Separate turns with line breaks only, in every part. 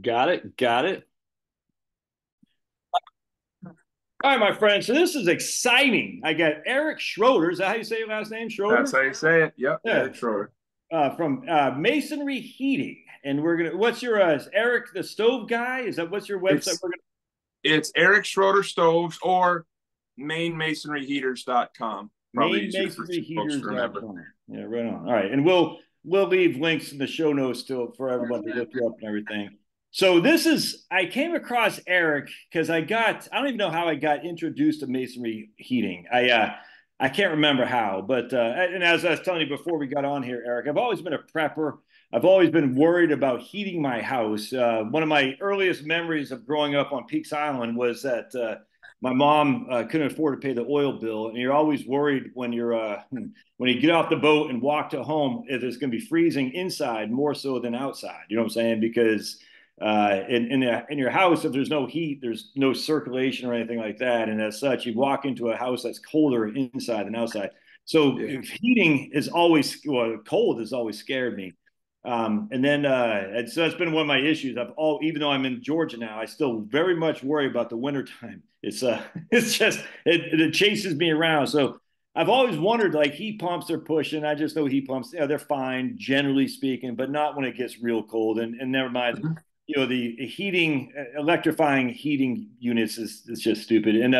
Got it. Got it. All right, my friend. So this is exciting. I got Eric Schroeder. Is that how you say your last name,
That's
Schroeder?
how you say it. Yep,
Yeah.
Eric Schroeder.
From Masonry Heating, and we're gonna. What's your Eric the stove guy? Is that what's your website?
It's it's Eric Schroeder Stoves or MaineMasonryHeaters.com. Probably
Maine
easier for
Masonry
folks to
Heaters dot
remember.
com. Yeah, right on. All right, and we'll leave links in the show notes to for everyone to look you up and everything. So this is I came across Eric because I don't even know how I got introduced to masonry heating. I can't remember how, but and as I was telling you before we got on here, Eric, I've always been a prepper. I've always been worried about heating my house. One of my earliest memories of growing up on Peaks Island was that my mom couldn't afford to pay the oil bill, and you're always worried when when you get off the boat and walk to home if it's going to be freezing inside more so than outside. You know what I'm saying? Because in your house, if there's no heat, there's no circulation or anything like that, and as such, you walk into a house that's colder inside than outside. So
Yeah.
heating is always cold has always scared me. And so that's been one of my issues. Even though I'm in Georgia now, I still very much worry about the wintertime. It's just it chases me around. So I've always wondered, like, heat pumps are pushing. I just know heat pumps, they're fine generally speaking, but not when it gets real cold. And never mind,
Mhm.
the heating, electrifying heating units is just stupid. And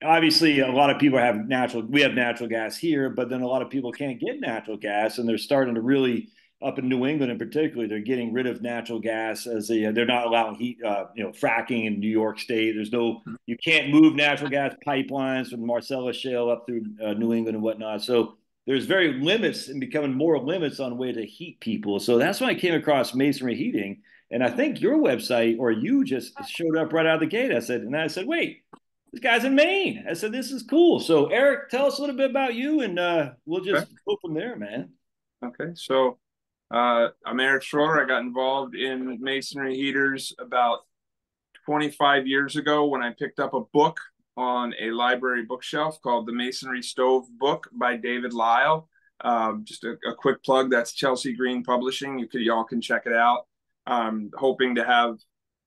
obviously, a lot of people we have natural gas here, but then a lot of people can't get natural gas, and they're starting to really up in New England in particular, they're getting rid of natural gas as they're not allowing heat, fracking in New York State. You can't move natural gas pipelines from Marcellus Shale up through New England and whatnot. So there's very limits and becoming more limits on way to heat people. So that's when I came across Masonry Heating, and I think your website or you just showed up right out of the gate. I said, wait, this guy's in Maine. I said, this is cool. So Eric, tell us a little bit about you, and we'll
Okay.
just go from there, man.
Okay. So I'm Eric Schroeder. I got involved in masonry heaters about 25 years ago when I picked up a book on a library bookshelf called The Masonry Stove Book by David Lyle. Just a quick plug. That's Chelsea Green Publishing. Y'all can check it out. Hoping to have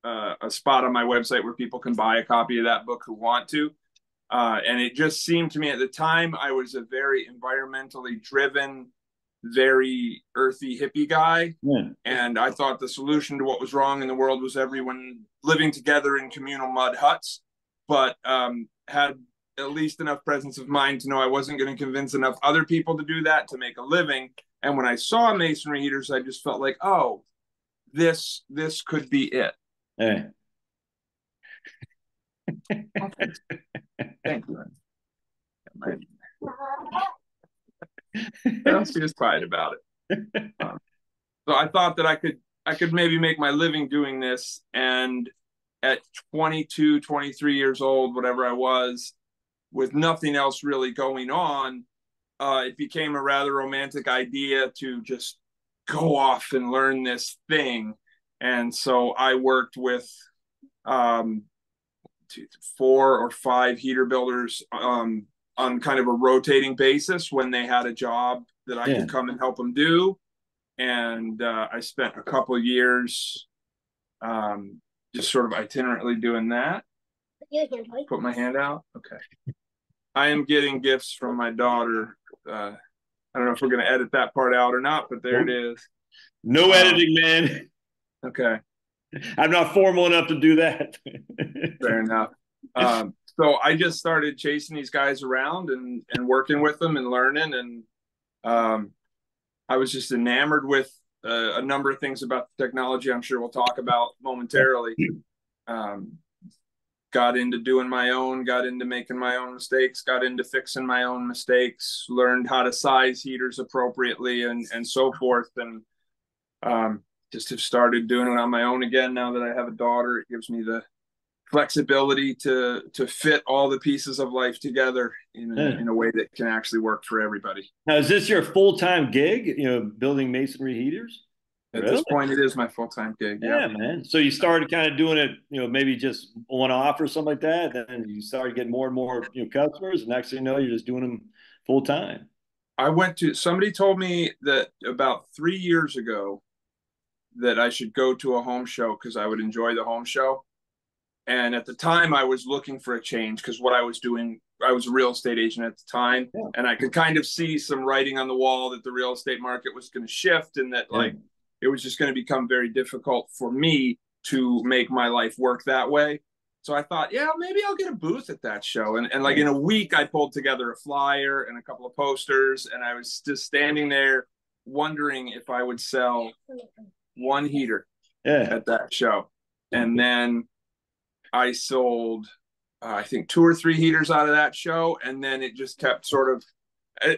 a spot on my website where people can buy a copy of that book who want to. And it just seemed to me at the time I was a very environmentally driven, very earthy hippie guy.
Yeah.
And I thought the solution to what was wrong in the world was everyone living together in communal mud huts, but had at least enough presence of mind to know I wasn't going to convince enough other people to do that to make a living. And when I saw masonry heaters, I just felt like, oh, this could be it.
Hey.
Oh, thank you. She was quiet about it. So I thought that I could maybe make my living doing this. And at 22, 23 years old, whatever I was, with nothing else really going on, it became a rather romantic idea to just go off and learn this thing. And so I worked with um, 4 or 5 heater builders on kind of a rotating basis when they had a job that I
Yeah.
could come and help them do. And I spent a couple of years just sort of itinerantly doing that. Put my hand out. Okay. I am getting gifts from my daughter. I don't know if we're going to edit that part out or not, but there it is.
No
Um,
editing, man.
okay.
I'm not formal enough to do that.
Fair enough. So I just started chasing these guys around and working with them and learning. And I was just enamored with a number of things about the technology I'm sure we'll talk about momentarily. Um, got into doing my own, got into making my own mistakes, got into fixing my own mistakes, learned how to size heaters appropriately and so forth. And just have started doing it on my own again now that I have a daughter. It gives me the flexibility to fit all the pieces of life together
Yeah.
in a way that can actually work for everybody.
Now, is this your full-time gig, building masonry heaters?
At
Really?
this point, it is my full-time gig. Yeah.
Yeah, man. So you started kind of doing it, maybe just one off or something like that. Then you started getting more and more, customers. And next thing you know, you're just doing them full time.
Somebody told me that about 3 years ago, that I should go to a home show because I would enjoy the home show. And at the time, I was looking for a change because what I was doing, I was a real estate agent at the time, and I could kind of see some writing on the wall that the real estate market was going to shift, and that like it was just going to become very difficult for me to make my life work that way. So I thought, yeah, maybe I'll get a booth at that show. And like in a week, I pulled together a flyer and a couple of posters, and I was just standing there wondering if I would sell one heater at that show. And then I sold, I think 2 or 3 heaters out of that show. And then it just kept sort of,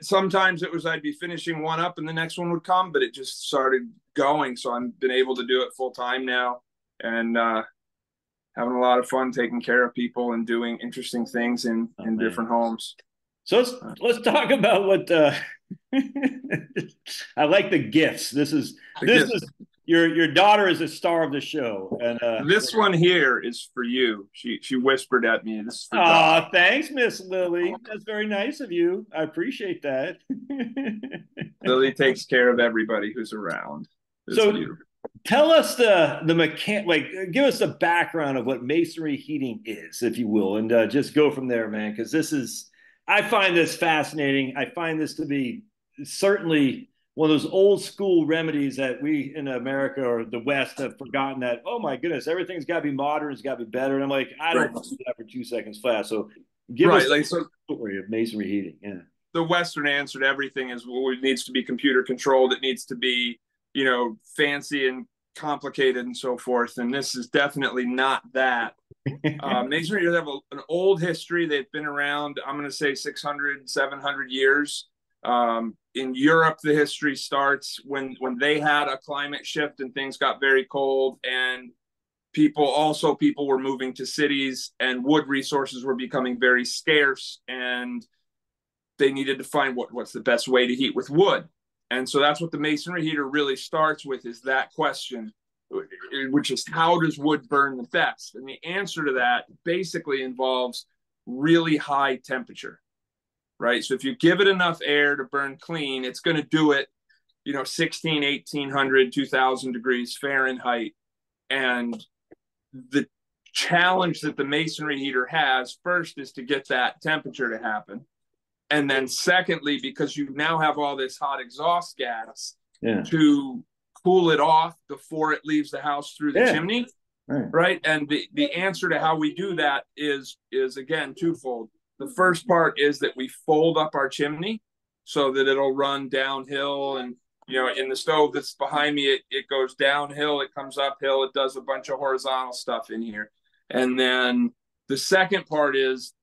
sometimes it was I'd be finishing one up and the next one would come, but it just started going. So I've been able to do it full time now, and having a lot of fun taking care of people and doing interesting things in different homes.
So let's talk about what I like the gifts. This is your daughter is a star of the show, and
this one here is for you. She whispered at me. This is for
John. Thanks, Miss Lily. That's very nice of you. I appreciate that.
Lily takes care of everybody who's around. It's
so
beautiful.
Tell us give us the background of what masonry heating is, if you will, and just go from there, man. Because I find this fascinating. I find this to be certainly one of those old school remedies that we in America or the West have forgotten that, oh my goodness, everything's got to be modern, it's got to be better. And I'm like, I don't do that for 2 seconds flat. So give us the story of masonry heating. Yeah.
The Western answer to everything is, well, it needs to be computer controlled. It needs to be, fancy and complicated and so forth. And this is definitely not that. Masonry heaters have an old history. They've been around, I'm going to say 600, 700 years. In Europe, the history starts when they had a climate shift and things got very cold, and people were moving to cities, and wood resources were becoming very scarce, and they needed to find what's the best way to heat with wood. And so that's what the masonry heater really starts with, is that question, which is how does wood burn the best? And the answer to that basically involves really high temperature, right? So if you give it enough air to burn clean, it's going to do it, 16, 1800, 2000 degrees Fahrenheit. And the challenge that the masonry heater has first is to get that temperature to happen. And then secondly, because you now have all this hot exhaust gas to cool it off before it leaves the house through the chimney, right? And the answer to how we do that is again twofold. The first part is that we fold up our chimney so that it'll run downhill, and in the stove that's behind me, it goes downhill, it comes uphill, it does a bunch of horizontal stuff in here. And then the second part is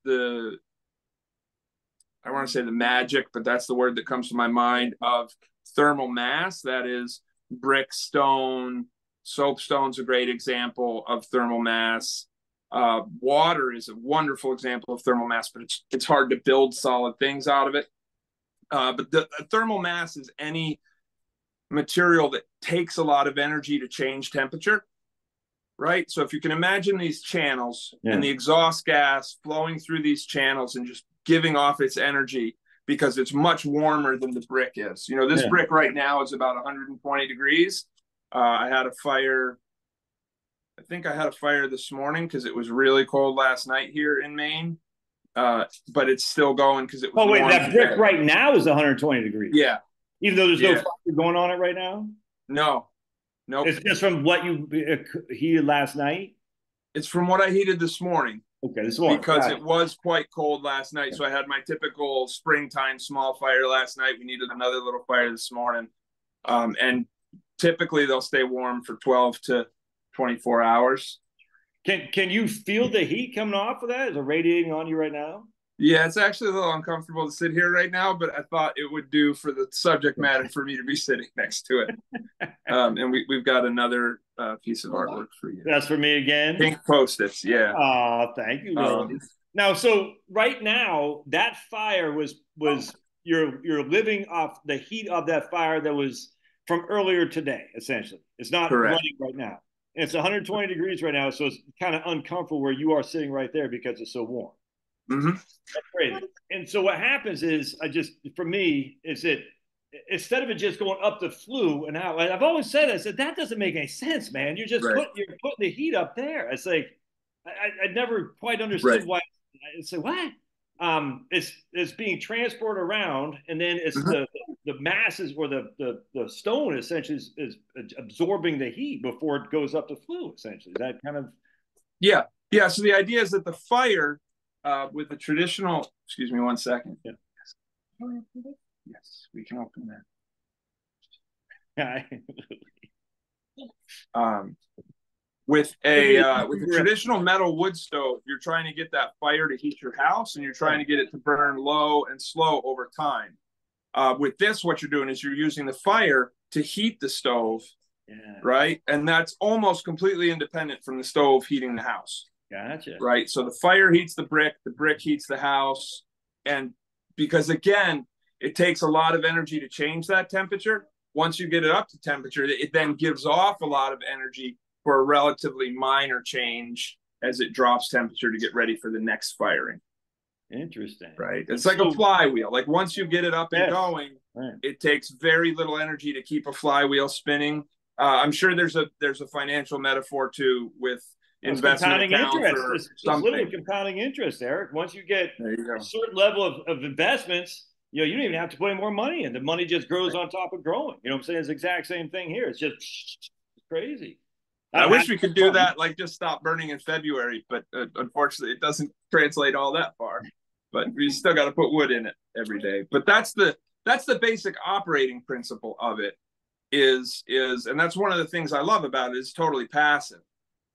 I want to say the magic, but that's the word that comes to my mind, of thermal mass. That is brick, stone, soapstone's a great example of thermal mass. Water is a wonderful example of thermal mass, but it's hard to build solid things out of it. But the thermal mass is any material that takes a lot of energy to change temperature, right? So if you can imagine these channels and the exhaust gas flowing through these channels and just giving off its energy because it's much warmer than the brick is. This brick right now is about 120 degrees. I had a fire. I think I had a fire this morning because it was really cold last night here in Maine. But it's still going because it was
warm that brick right now is 120 degrees.
Yeah.
Even though there's no fire going on it right now?
No. Nope.
It's just from what you heated last night?
It's from what I heated this morning.
Okay, this morning.
Because it was quite cold last night. So I had my typical springtime small fire last night. We needed another little fire this morning. And typically they'll stay warm for 12 to 24 hours.
Can you feel the heat coming off of that? Is it radiating on you right now?
Yeah, it's actually a little uncomfortable to sit here right now, but I thought it would do for the subject matter for me to be sitting next to it. And we've got another piece of artwork for you.
That's for me again?
Pink Post-its, yeah.
Oh, thank you, Now, so right now, that fire was you're living off the heat of that fire that was from earlier today, essentially. It's not running right now. And it's 120 degrees right now, so it's kind of uncomfortable where you are sitting right there because it's so warm.
Mm-hmm.
That's crazy. And so what happens is, for me, is that instead of it just going up the flue and out, I've always said, I said, that doesn't make any sense, man. You're just
Right.
putting the heat up there. It's like, I never quite
Right.
understood why. I said, what? It's being transported around, and then it's
Mhm.
the masses or the stone essentially is absorbing the heat before it goes up the flue. Essentially, that kind of
Yeah. Yeah. So the idea is that the fire with the traditional, excuse me one second.
yeah.
Yes, we can open that.
Yeah.
Um, with a traditional metal wood stove, you're trying to get that fire to heat your house, and you're trying to get it to burn low and slow over time. With this, what you're doing is you're using the fire to heat the stove,
Yeah.
right? And that's almost completely independent from the stove heating the house.
Gotcha.
Right. So the fire heats the brick heats the house. And because again, it takes a lot of energy to change that temperature. Once you get it up to temperature, it then gives off a lot of energy for a relatively minor change as it drops temperature to get ready for the next firing.
Interesting.
Right. It's like a flywheel. Like once you get it up and going,
right.
It takes very little energy to keep a flywheel spinning. I'm sure there's a financial metaphor too with investment accounts or
it's
something.
literally compounding interest, Eric. Once you get a certain level of investments, you don't even have to put any more money in. The money just grows on top of growing. You know what I'm saying? It's the exact same thing here. It's just crazy.
I wish we could do that, like just stop burning in February, but unfortunately it doesn't translate all that far. But we still got to put wood in it every day. But that's the basic operating principle of it is, and that's one of the things I love about it, is totally passive.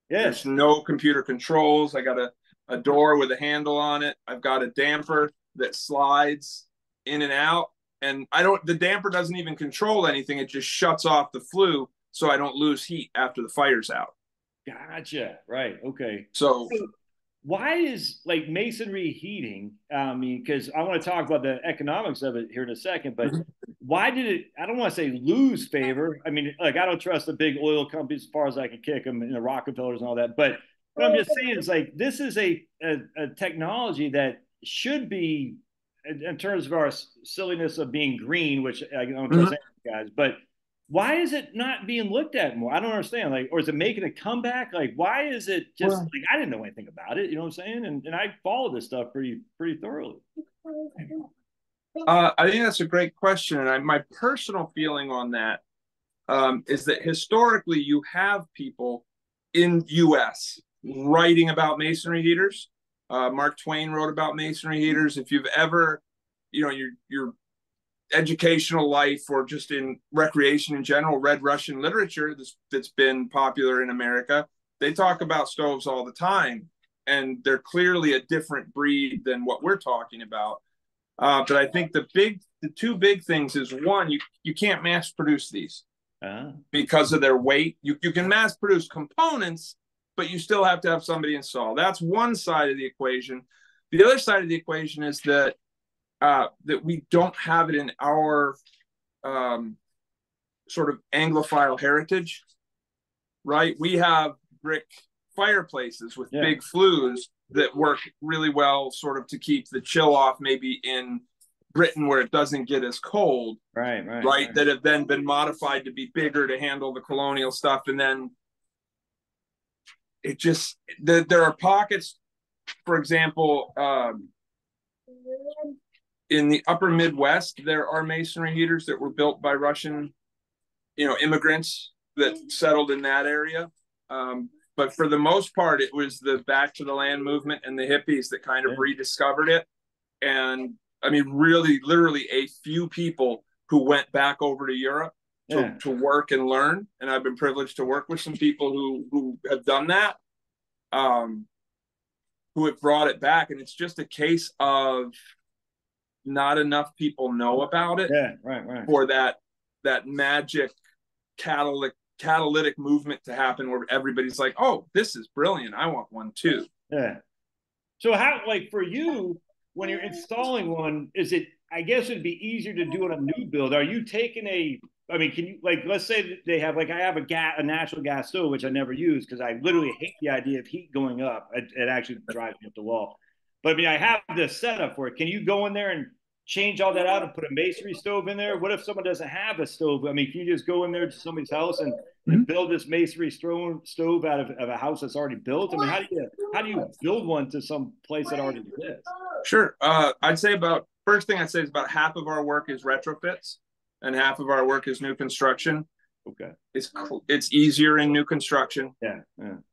Yes.
There's no computer controls. I got a door with a handle on it. I've got a damper that slides in and out. And the damper doesn't even control anything. It just shuts off the flue so I don't lose heat after the fire's out.
Gotcha. Right. Okay.
So
why is like masonry heating? I mean, because I want to talk about the economics of it here in a second, but why did it? I don't want to say lose favor. I mean, like I don't trust the big oil companies as far as I can kick them, and the Rockefellers and all that. But what I'm just saying is like this is a technology that should be, in terms of our silliness of being green, which I don't trust any guys, but why is it not being looked at more? I don't understand. Like, or is it making a comeback? Like, why is it just like I didn't know anything about it? You know what I'm saying? And I follow this stuff pretty thoroughly.
I think that's a great question, and my personal feeling on that is that historically you have people in U.S. writing about masonry heaters. Mark Twain wrote about masonry heaters. If you've ever, your educational life or just in recreation in general, read Russian literature that's been popular in America, they talk about stoves all the time, and they're clearly a different breed than what we're talking about. But I think the two big things is, one, you can't mass produce these because of their weight. You can mass produce components, but you still have to have somebody install. That's one side of the equation. The other side of the equation is that we don't have it in our sort of Anglophile heritage, right? We have brick fireplaces with big flues that work really well sort of to keep the chill off, maybe in Britain where it doesn't get as cold, right, that have then been modified to be bigger to handle the colonial stuff. And then it just, there are pockets, for example, in the upper Midwest, there are masonry heaters that were built by Russian, immigrants that settled in that area. But for the most part, it was the back to the land movement and the hippies that kind of rediscovered it. And I mean, really, literally a few people who went back over to Europe to work and learn. And I've been privileged to work with some people who have done that, who have brought it back. And it's just a case of not enough people know about it for that magic catalytic movement to happen where everybody's like, oh, this is brilliant, I want one too.
So how, like, for you, when you're installing one, is it, I guess it'd be easier to do on a new build? Are you taking I mean, can you, like, let's say that they have, like, I have a natural gas stove, which I never use because I literally hate the idea of heat going up. It actually drives me up the wall. But I mean, I have this setup for it. Can you go in there and change all that out and put a masonry stove in there? What if someone doesn't have a stove? I mean, can you just go in there to somebody's house and build this masonry stove out of a house that's already built? I mean, how do you build one to some place that already exists?
Sure. I'd say first thing I'd say is about half of our work is retrofits and half of our work is new construction.
Okay.
It's easier in new construction.
Yeah.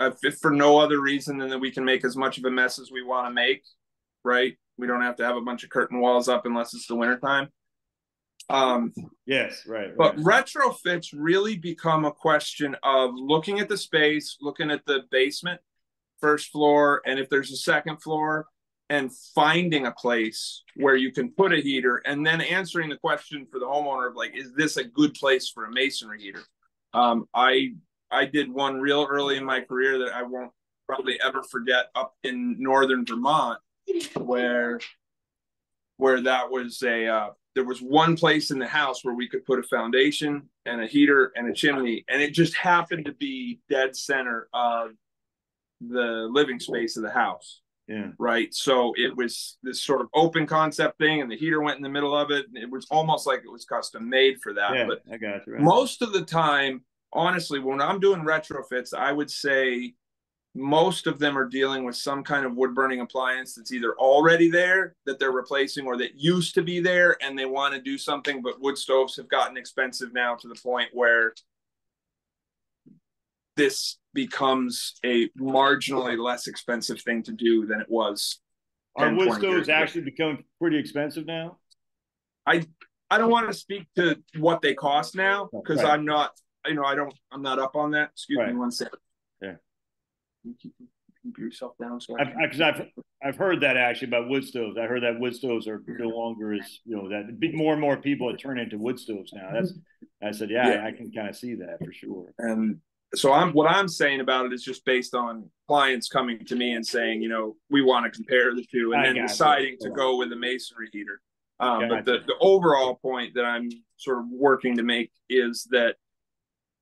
If for no other reason than that we can make as much of a mess as we want to make, right? We don't have to have a bunch of curtain walls up unless it's the wintertime.
Yes, right.
But retrofits really become a question of looking at the space, looking at the basement, first floor, and if there's a second floor, and finding a place where you can put a heater, and then answering the question for the homeowner of like, is this a good place for a masonry heater? I did one real early in my career that I won't probably ever forget up in northern Vermont, where that was there was one place in the house where we could put a foundation and a heater and a chimney, and it just happened to be dead center of the living space of the house.
Yeah.
Right. So it was this sort of open concept thing, and the heater went in the middle of it. And it was almost like it was custom made for that.
Yeah,
but
I got you. Right.
Most of the time, honestly, when I'm doing retrofits, I would say most of them are dealing with some kind of wood burning appliance that's either already there that they're replacing or that used to be there and they want to do something, but wood stoves have gotten expensive now to the point where this becomes a marginally less expensive thing to do than it was.
Are wood stoves actually becoming pretty expensive now?
I don't want to speak to what they cost now because right. I'm not up on that. Excuse me one second.
Yeah.
Keep yourself down. So
because I've heard that actually about wood stoves. I heard that wood stoves are no longer as that more and more people are turning into wood stoves now. I said I can kind of see that for sure.
And so what I'm saying about it is just based on clients coming to me and saying, we want to compare the two, and then deciding to go with a masonry heater. But the overall point that I'm sort of working to make is that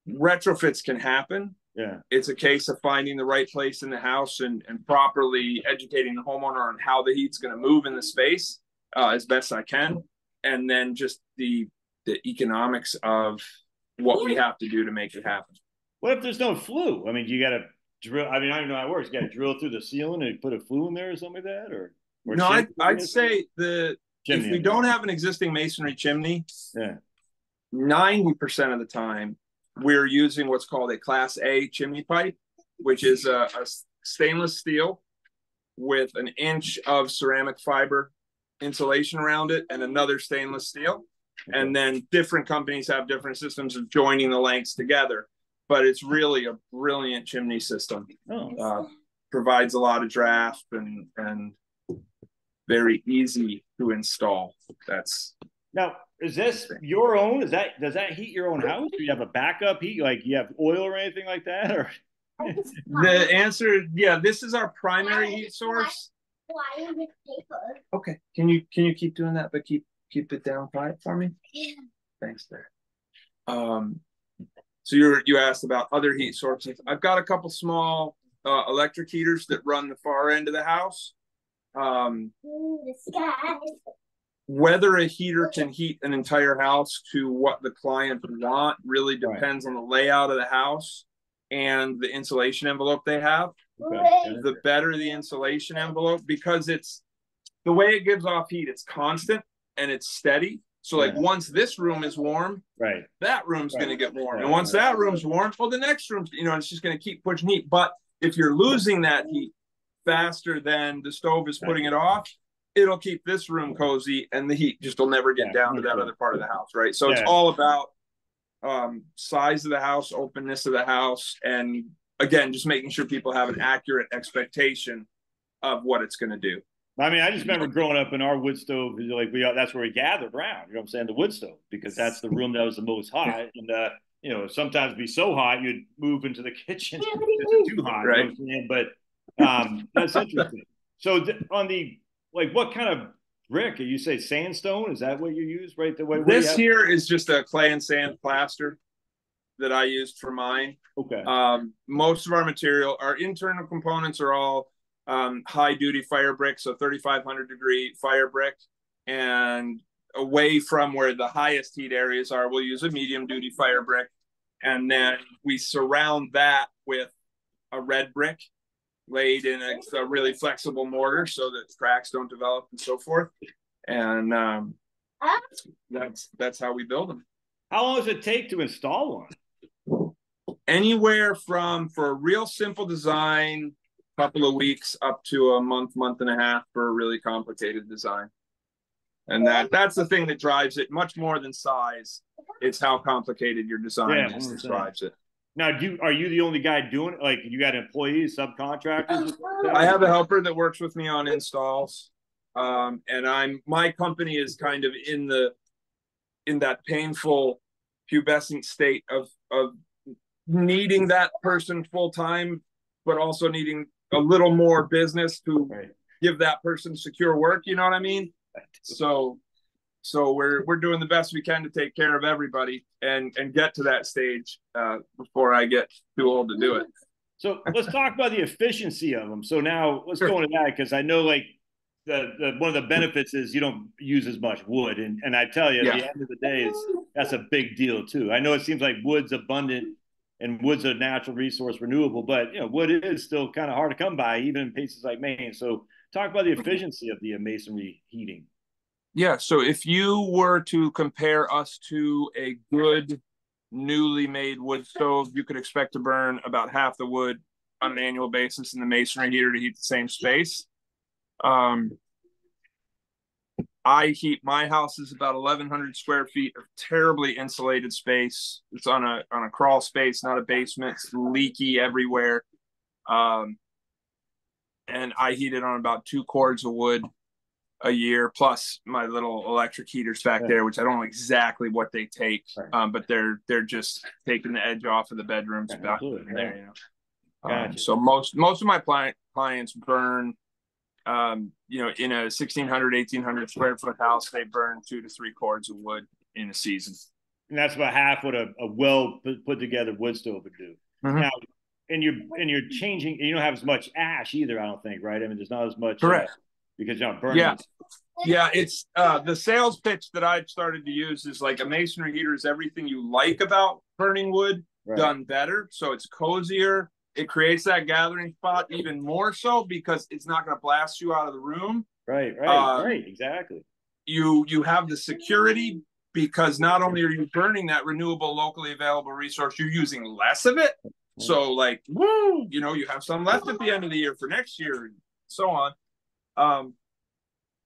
retrofits can happen.
Yeah.
It's a case of finding the right place in the house and properly educating the homeowner on how the heat's going to move in the space as best I can. And then just the economics of what we have to do to make it happen.
What if there's no flue? I mean, you got to drill. I mean, I don't know how it works. You got to drill through the ceiling and put a flue in there or something like that? Or
no, I'd say if we don't have an existing masonry chimney, 90% of the time, we're using what's called a Class A chimney pipe, which is a stainless steel with an inch of ceramic fiber insulation around it and another stainless steel. Okay. And then different companies have different systems of joining the lengths together. But it's really a brilliant chimney system. Provides a lot of draft and very easy to install.
Now, is this your own? Does that heat your own house? Do you have a backup heat? Like you have oil or anything like that? Or
the answer, this is our primary heat source. Okay. Can you keep doing that, but keep it down quiet for me? Yeah. Thanks there. So you asked about other heat sources. I've got a couple small electric heaters that run the far end of the house. Whether a heater can heat an entire house to what the client would want really depends on the layout of the house and the insulation envelope they have. Okay. The better the insulation envelope, because it's the way it gives off heat, it's constant and it's steady. So like once this room is warm, that room's going to get warm. And once that room's warm, well, the next room's, it's just going to keep pushing heat. But if you're losing that heat faster than the stove is putting it off, it'll keep this room cozy and the heat just will never get down to that other part of the house. Right. So it's all about size of the house, openness of the house. And again, just making sure people have an accurate expectation of what it's going to do.
I mean, I just remember growing up in our wood stove, like that's where we gathered around, you know what I'm saying? The wood stove, because that's the room that was the most hot. And, sometimes it'd be so hot, you'd move into the kitchen. It's too hot.
Right.
You know what I'm saying? But that's interesting. So what kind of brick? You say sandstone? Is that what you use? Right.
This here is just a clay and sand plaster that I used for mine.
Okay.
Most of our material, our internal components are all high duty fire brick, so 3,500 degree fire brick. and away from where the highest heat areas are, we'll use a medium duty fire brick. And then we surround that with a red brick laid in a really flexible mortar so that cracks don't develop and so forth. And that's how we build them.
How long does it take to install one?
Anywhere from, for a real simple design, a couple of weeks up to a month and a half for a really complicated design. And that's the thing that drives it much more than size. It's how complicated your design is that drives it.
Now, are you the only guy doing it? Like, you got employees, subcontractors?
I have a helper that works with me on installs. And my company is kind of in that painful pubescent state of needing that person full time, but also needing a little more business to give that person secure work. You know what I mean? So we're doing the best we can to take care of everybody and get to that stage before I get too old to do it.
So let's talk about the efficiency of them. So now let's go into that, because I know, like, one of the benefits is you don't use as much wood, and I tell you, at the end of the day, that's a big deal too. I know it seems like wood's abundant and wood's a natural resource, renewable, but wood is still kind of hard to come by, even in places like Maine. So talk about the efficiency of the masonry heating.
Yeah, so if you were to compare us to a good newly made wood stove, you could expect to burn about half the wood on an annual basis in the masonry heater to heat the same space. I heat my house is about 1,100 square feet of terribly insulated space. It's on a crawl space, not a basement. It's leaky everywhere. And I heat it on about 2 cords of wood a year, plus my little electric heaters back there, which I don't know exactly what they take, but they're just taking the edge off of the bedrooms back there. Gotcha. So most of my clients burn, in a 1,600, 1,800 square foot house, they burn 2 to 3 cords of wood in a season.
And that's about half what a well put together wood stove would do. Now, and you're changing, you don't have as much ash either, I don't think, right? I mean, there's not as much.
Correct.
Because you're not burning.
Yeah, it's the sales pitch that I've started to use is like a masonry heater is everything you like about burning wood done better. So it's cozier. It creates that gathering spot even more so because it's not going to blast you out of the room. Right,
exactly.
You have the security because not only are you burning that renewable, locally available resource, you're using less of it. So like, woo, you have some left at the end of the year for next year and so on.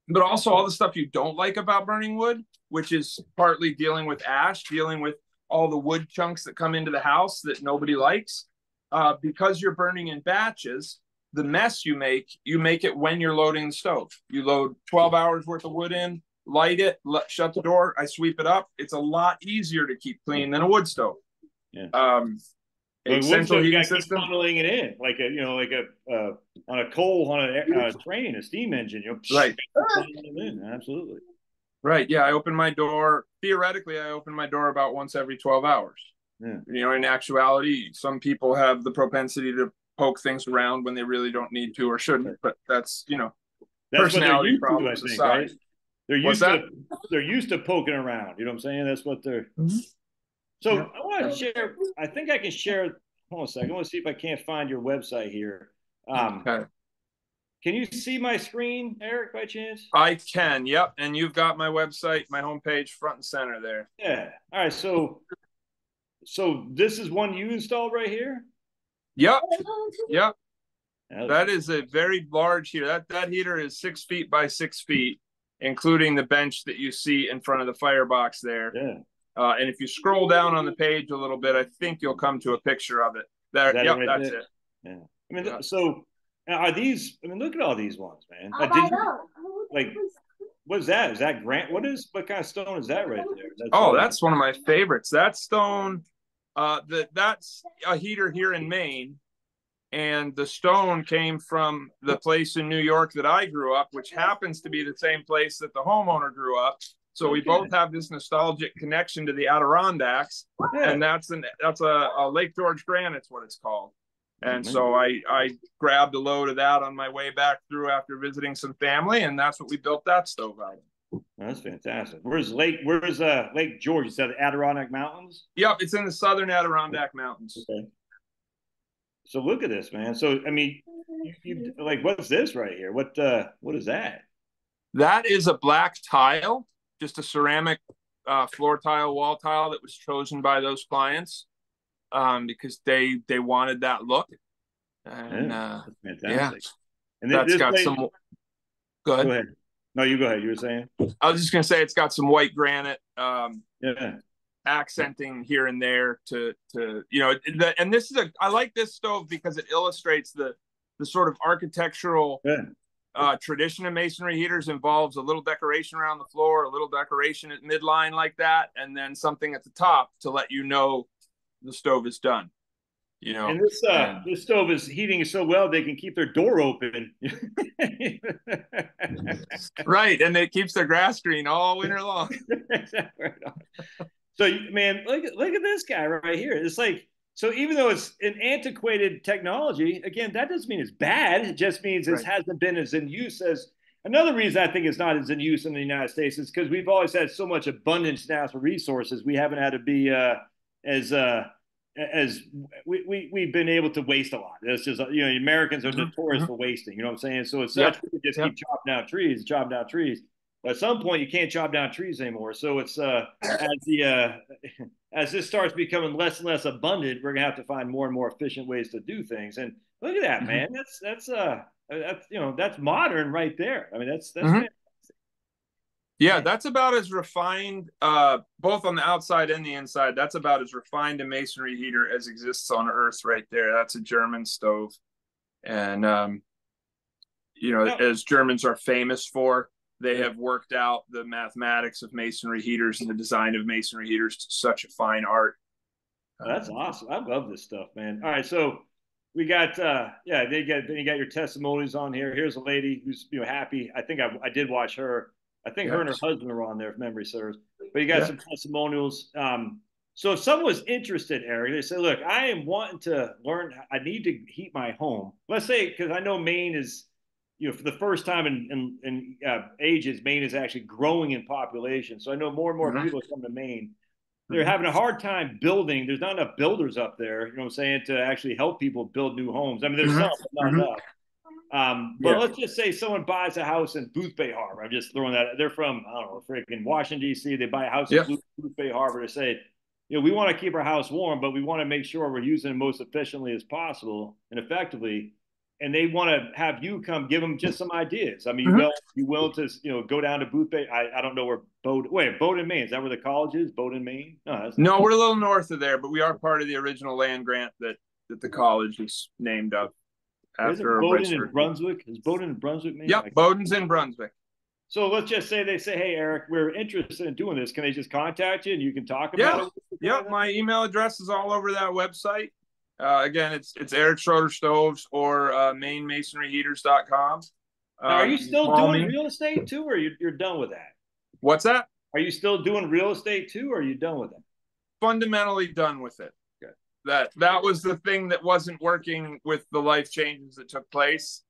But also all the stuff you don't like about burning wood, which is partly dealing with ash, dealing with all the wood chunks that come into the house that nobody likes. Because you're burning in batches, the mess you make it when you're loading the stove. You load 12 hours worth of wood in, light it, shut the door, I sweep it up. It's a lot easier to keep clean than a wood stove. A central heating system,
funneling it in like on a coal on a train, a steam engine.
Right.
Absolutely.
Right. Yeah. Theoretically, I open my door about once every 12 hours. Yeah. In actuality, some people have the propensity to poke things around when they really don't need to or shouldn't. But that's personality problems aside. Right?
They're used to poking around. You know what I'm saying? That's what they're. So I want to share. I think I can share. Hold on a second. I want to see if I can't find your website here. Can you see my screen, Eric, by chance?
I can. Yep. And you've got my website, my homepage, front and center there.
Yeah. All right. So this is one you installed right here.
Yep. Yep. That is a very large heater. That heater is 6 feet by 6 feet, including the bench that you see in front of the firebox there.
Yeah.
And if you scroll down on the page a little bit, I think you'll come to a picture of it. There, that's it.
Yeah. I mean, so are these? I mean, look at all these ones, man. What is that? Is that what kind of stone is that right there?
That's one of my favorites. That stone, that's a heater here in Maine, and the stone came from the place in New York that I grew up, which happens to be the same place that the homeowner grew up. So we both have this nostalgic connection to the Adirondacks, and that's a Lake George granite's what it's called. And so I grabbed a load of that on my way back through after visiting some family, and that's what we built that stove out of.
That's fantastic. Where's Lake George? Is that the Adirondack Mountains?
Yep, it's in the southern Adirondack Mountains.
Okay. So look at this, man. So I mean, you like, what's this right here? What is that?
That is a black tile, just a ceramic floor tile, wall tile that was chosen by those clients because they wanted that look. And
Yeah, that's
yeah,
fantastic. And
that's
this
got
place,
some. Go
go
ahead.
ahead. No, you go ahead. You were saying?
I was just gonna say it's got some white granite
Yeah.
accenting here and there to and this is I like this stove because it illustrates the sort of architectural tradition of masonry heaters. Involves a little decoration around the floor, a little decoration at midline like that, and then something at the top to let you know the stove is done.
And this stove is heating so well they can keep their door open.
Right, and it keeps their grass green all winter long.
So, man, look at this guy right here. It's like, so even though it's an antiquated technology, again, that doesn't mean it's bad. It just means it hasn't been as in use as. Another reason I think it's not as in use in the United States is because we've always had so much abundance now for resources. We haven't had to be as we've been able to waste a lot. It's just, Americans are notorious for wasting. You know what I'm saying? So it's such we just keep chopping down trees. But at some point, you can't chop down trees anymore. So it's as this starts becoming less and less abundant, we're gonna have to find more and more efficient ways to do things. And look at that, man. That's modern right there. I mean, that's fantastic.
Yeah, that's about as refined, both on the outside and the inside. That's about as refined a masonry heater as exists on Earth right there. That's a German stove. And, as Germans are famous for, they have worked out the mathematics of masonry heaters and the design of masonry heaters to such a fine art.
That's awesome. I love this stuff, man. All right, so we got then you got your testimonies on here. Here's a lady who's happy. I think I did watch her. I think her and her husband are on there, if memory serves. But you got some testimonials. So if someone was interested, Eric, they say, look, I am wanting to learn. I need to heat my home. Let's say, because I know Maine is, for the first time in ages, Maine is actually growing in population. So I know more and more people come to Maine. They're having a hard time building. There's not enough builders up there, what I'm saying, to actually help people build new homes. I mean, there's some, but not enough. But let's just say someone buys a house in Boothbay Harbor. I'm just throwing that. They're from, I don't know, freaking Washington, D.C. They buy a house in Boothbay Harbor to say, we want to keep our house warm, but we want to make sure we're using it most efficiently as possible and effectively. And they want to have you come give them just some ideas. I mean, you willing to, go down to Boothbay? I don't know where Bowdoin, Maine. Is that where the college is? Bowdoin, Maine?
No, we're a little north of there, but we are part of the original land grant that the college is named of.
After Bowdoin in Brunswick? Is Bowdoin in Brunswick, Maine?
Yep, Bowdoin's in Brunswick.
So let's just say they say, hey, Eric, we're interested in doing this. Can they just contact you and you can talk about it?
Yeah, my email address is all over that website. Again, it's Eric Schroeder Stoves or MaineMasonryHeaters.com.
Are you still doing real estate too, or you're done with that?
What's that?
Are you still doing real estate too, or are you done with it?
Fundamentally done with it. That was the thing that wasn't working with the life changes that took place.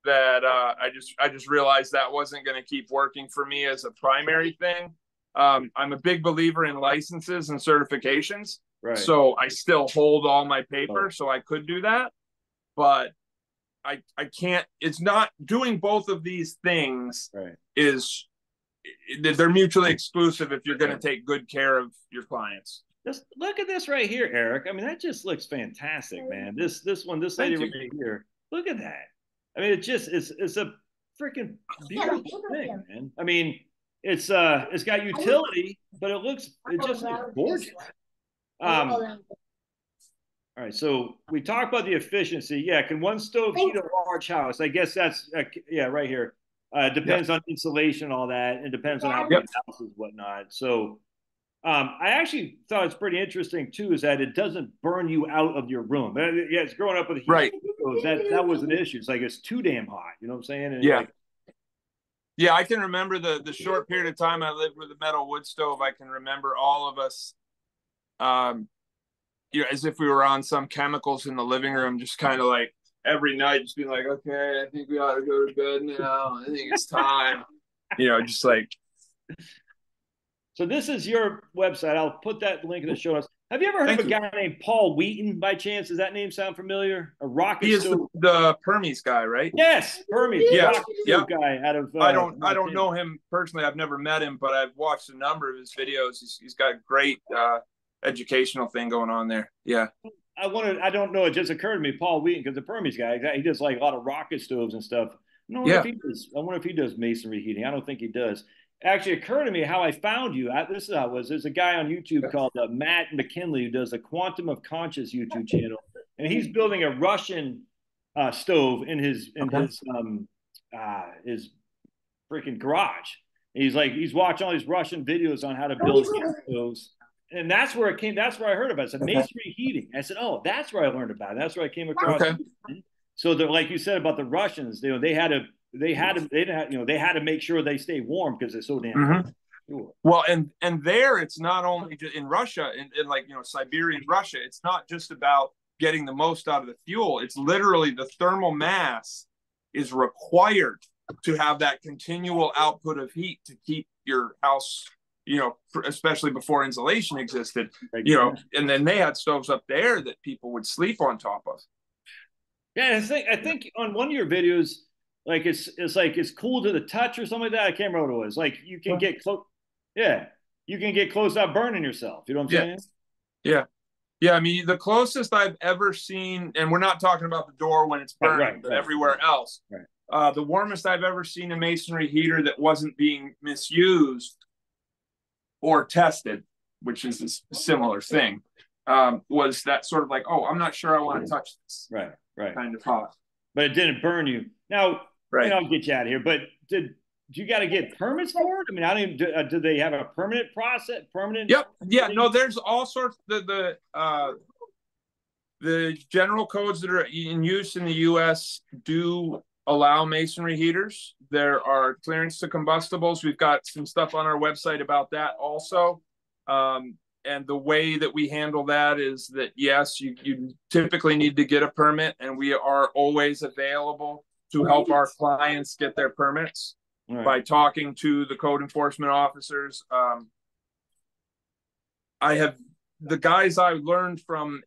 That I just realized that wasn't going to keep working for me as a primary thing. I'm a big believer in licenses and certifications. Right. So I still hold all my paper, so I could do that. But I can't. It's not doing both of these things. Right. They're mutually exclusive if you're going to take good care of your clients.
Just look at this right here, Eric. I mean, that just looks fantastic, man. This lady right here. Look at that. I mean, it's a freaking beautiful thing, man. I mean, it's got utility, but it just looks gorgeous. All right, so we talked about the efficiency. Yeah, can one stove heat a large house? I guess that's right here. Depends on insulation, all that. It depends on how big the house is, whatnot. So. I actually thought it's pretty interesting too, is that it doesn't burn you out of your room. Yeah, it's growing up with a heat. That was an issue. It's like it's too damn hot. You know what I'm saying? And
I can remember the short period of time I lived with a metal wood stove. I can remember all of us, as if we were on some chemicals in the living room, just kind of like every night, just being like, okay, I think we ought to go to bed now. I think it's time. Just like
So this is your website. I'll put that link in the show notes. Have you ever heard of a guy named Paul Wheaton by chance? Does that name sound familiar? A rocket
He is
stove.
the Permies guy, right?
Yes, Hermes, the
Yeah,
rocket stove guy out of.
I don't know him personally. I've never met him, but I've watched a number of his videos. He's got a great educational thing going on there. Yeah.
I don't know. It just occurred to me, Paul Wheaton, because the Permies guy, he does like a lot of rocket stoves and stuff. I wonder if he does. I wonder if he does masonry heating. I don't think he does. Actually, occurred to me how I found you. This is how it was. There's a guy on YouTube called Matt McKinley who does a Quantum of Conscious YouTube channel, and he's building a Russian stove in his freaking garage. And he's watching all these Russian videos on how to build stoves. And that's where it came. That's where I heard about it. It's masonry heating. I said, "Oh, that's where I learned about it. That's where I came across."
Okay.
So, like you said about the Russians, they had to make sure they stay warm because they're so damn.
Cool. Well, and there it's not only in Russia, in like Siberian Russia. It's not just about getting the most out of the fuel. It's literally the thermal mass is required to have that continual output of heat to keep your house, especially before insulation existed, and then they had stoves up there that people would sleep on top of.
Yeah, I think on one of your videos, like it's cool to the touch or something like that. I can't remember what it was. Like you can get close. Yeah, you can get close without burning yourself. You know what I'm saying?
Yeah. I mean, the closest I've ever seen, and we're not talking about the door when it's burning, but everywhere else. Right. The warmest I've ever seen a masonry heater that wasn't being misused or tested, which is a similar thing, was that sort of like, oh, I'm not sure I want to touch this.
Right.
Kind of hot.
But it didn't burn you. Now, I'll get you out of here. But do you got to get permits for it? I mean, I don't even. Do they have a permanent process?
Yep. Yeah. No. There's all sorts. The general codes that are in use in the U.S. do allow masonry heaters. There are clearance to combustibles. We've got some stuff on our website about that also. And the way that we handle that is that, yes, you typically need to get a permit, and we are always available to help our clients get their permits by talking to the code enforcement officers. The guys I learned from,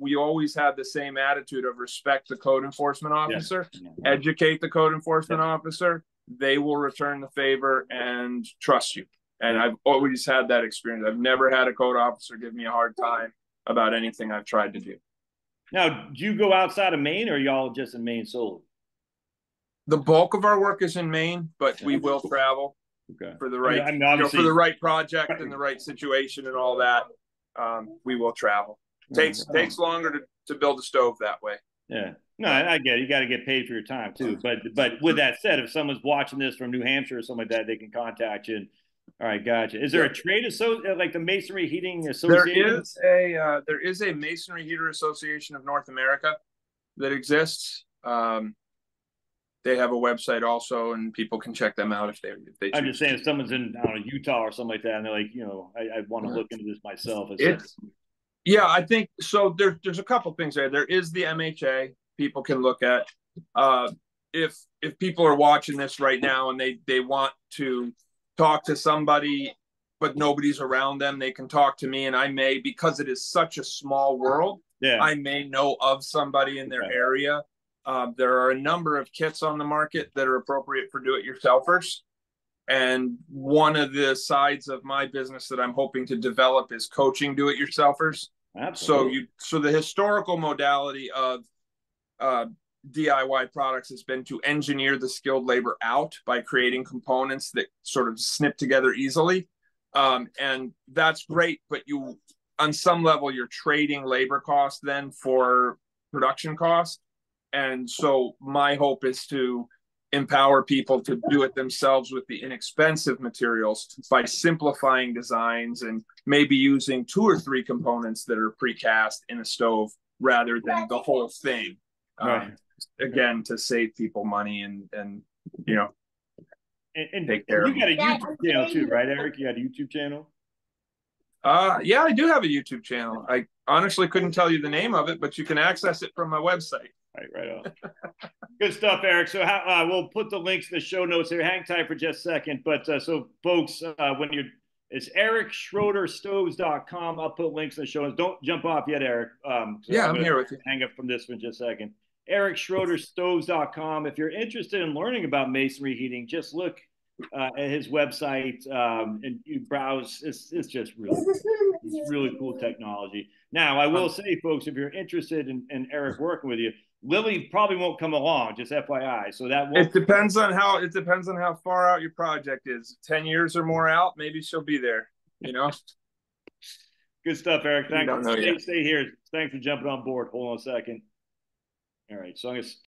we always had the same attitude of respect the code enforcement officer, educate the code enforcement officer. They will return the favor and trust you. And I've always had that experience. I've never had a code officer give me a hard time about anything I've tried to do.
Now, do you go outside of Maine, or are y'all just in Maine solely?
The bulk of our work is in Maine, but we will travel for the right, for the right project and the right situation and all that. We will travel. Takes longer to build a stove that way.
Yeah. No, I get it. You got to get paid for your time too. But with that said, if someone's watching this from New Hampshire or something like that, they can contact you. All right, gotcha. Is there a trade like the Masonry Heating Association?
There is a Masonry Heater Association of North America that exists. They have a website also, and people can check them out if they choose.
I'm just saying, if someone's in Utah or something like that, and they're like, I want to look into this myself.
Yeah, I think so. There's a couple things there. There is the MHA people can look at. If people are watching this right now and they want to talk to somebody, but nobody's around them, they can talk to me, and I may, because it is such a small world, I may know of somebody in their area. There are a number of kits on the market that are appropriate for do-it-yourselfers. And one of the sides of my business that I'm hoping to develop is coaching do-it-yourselfers. Absolutely. So the historical modality of DIY products has been to engineer the skilled labor out by creating components that sort of snip together easily. And that's great, but on some level, you're trading labor costs then for production costs. And so my hope is to empower people to do it themselves with the inexpensive materials by simplifying designs and maybe using 2 or 3 components that are precast in a stove rather than the whole thing. Again, to save people money and take care of them.
You got a YouTube channel too, right, Eric? You got a YouTube channel?
Yeah, I do have a YouTube channel. I honestly couldn't tell you the name of it, but you can access it from my website.
Right on. Good stuff, Eric. So we'll put the links in the show notes here. Hang tight for just a second. But so folks, it's EricSchroederStoves.com. I'll put links in the show notes. Don't jump off yet, Eric.
Yeah, I'm here with you.
Hang up from this for just a second. EricSchroederStoves.com. If you're interested in learning about masonry heating, just look at his website and you browse. It's just really cool technology. Now, I will say, folks, if you're interested in Eric working with you, Lily probably won't come along, just FYI. So that won't.
It depends on how far out your project is. 10 years or more out, maybe she'll be there. You know.
Good stuff, Eric. Thanks.
Don't know yet.
Stay here. Thanks for jumping on board. Hold on a second. All right. So I'm gonna